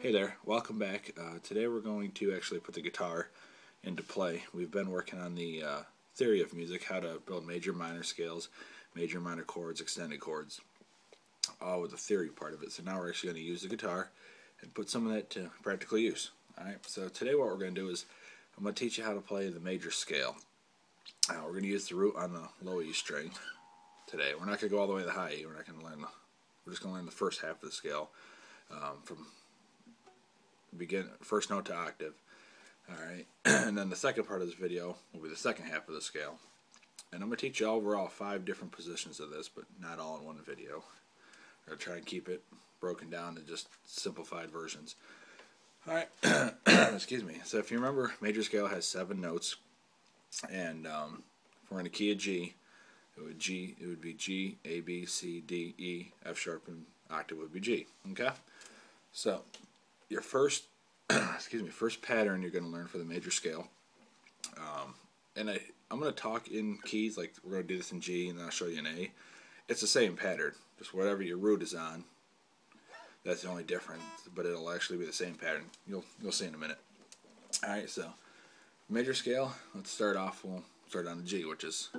Hey there, welcome back. Today we're going to actually put the guitar into play. We've been working on the theory of music, how to build major minor scales, major minor chords, extended chords, all with the theory part of it. So now we're actually going to use the guitar and put some of that to practical use. Alright, so today what we're going to do is I'm going to teach you how to play the major scale. We're going to use the root on the low E string today. We're not going to go all the way to the high E. We're just going to learn the first half of the scale from first note to octave. Alright, and then the second part of this video will be the second half of the scale. And I'm going to teach you overall 5 different positions of this, but not all in one video. I'm going to try and keep it broken down to just simplified versions. Alright, excuse me. So if you remember, major scale has 7 notes, and if we're in a key of G, it would be G, A, B, C, D, E, F sharp, and octave would be G. Okay? So your first first pattern you're going to learn for the major scale, and I'm going to talk in keys, like we're going to do this in G and then I'll show you in A. It's the same pattern, just whatever your root is on, that's the only difference, but it'll actually be the same pattern. You'll see in a minute. Alright, so major scale, let's start off, we'll start on the G, which is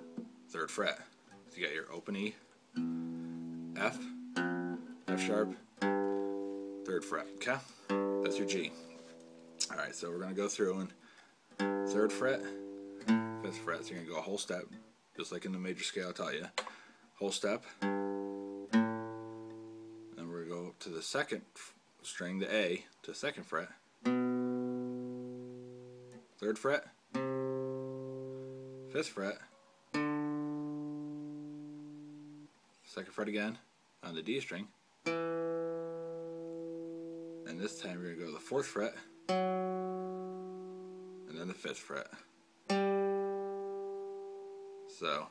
3rd fret. So you got your open E, F, F sharp, 3rd fret, okay? That's your G. Alright, so we're going to go through and 3rd fret, 5th fret, so you're going to go a whole step, just like in the major scale I taught you. Whole step. Then we're going to go to the 2nd string, the A, to 2nd fret. 3rd fret, 5th fret, 2nd fret again on the D string. And this time we're going to go to the 4th fret, and then the 5th fret. So,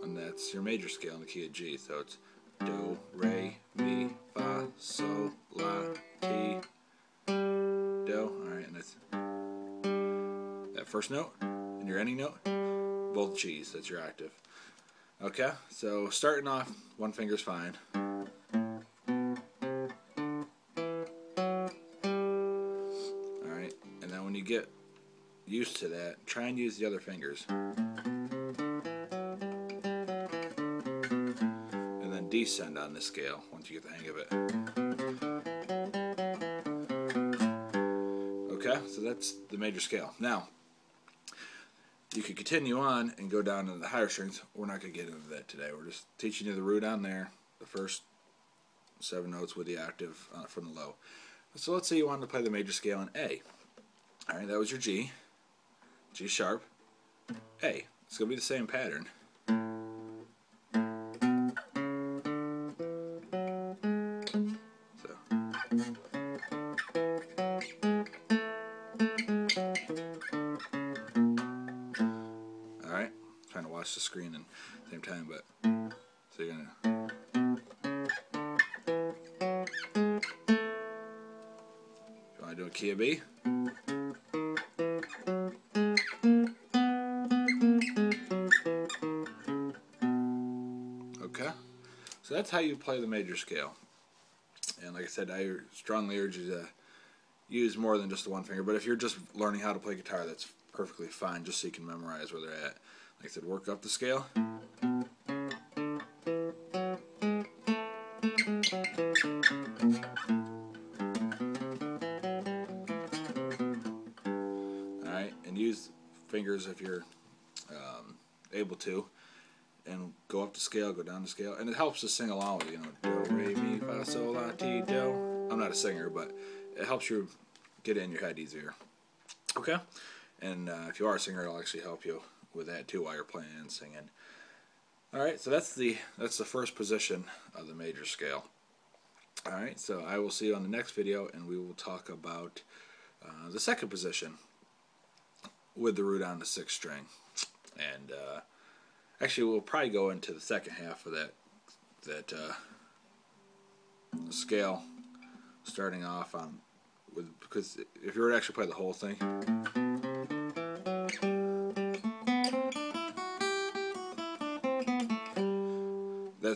and that's your major scale in the key of G. So it's Do, Re, Mi, Fa, Sol, La, Ti, Do. Alright, and that's that first note and your ending note, both G's. That's your octave. Okay, so starting off, one finger's fine. Alright, and then when you get used to that, try and use the other fingers. And then descend on the scale once you get the hang of it. Okay, so that's the major scale. Now, you could continue on and go down to the higher strings. We're not going to get into that today. We're just teaching you the root on there, the first 7 notes with the octave from the low. So let's say you wanted to play the major scale in A. Alright, that was your G, G sharp, A. It's going to be the same pattern. So, alright, trying to watch the screen at the same time, but so you're going to. If you want to do a key of B, okay, so that's how you play the major scale. And like I said, I strongly urge you to use more than just the one finger, but if you're just learning how to play guitar, that's perfectly fine, just so you can memorize where they're at. Like I said, work up the scale. Alright, and use fingers if you're able to, and go up the scale, go down the scale, and it helps to sing along with, Do, Re, Mi, Fa, Sol, La, Ti, Do. I'm not a singer, but it helps you get it in your head easier. Okay? And if you are a singer, it'll actually help you with that too while you're playing and singing. Alright, so that's the first position of the major scale. Alright, so I will see you on the next video, and we will talk about the second position with the root on the 6th string. And actually, we'll probably go into the second half of that scale, starting off on because if you were to actually play the whole thing,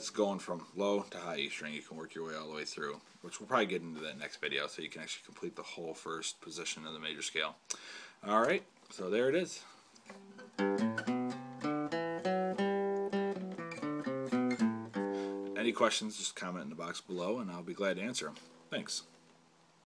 that's going from low to high E string. You can work your way all the way through, which we'll probably get into that next video, so you can actually complete the whole first position of the major scale. Alright, so there it is. Any questions, just comment in the box below and I'll be glad to answer them. Thanks.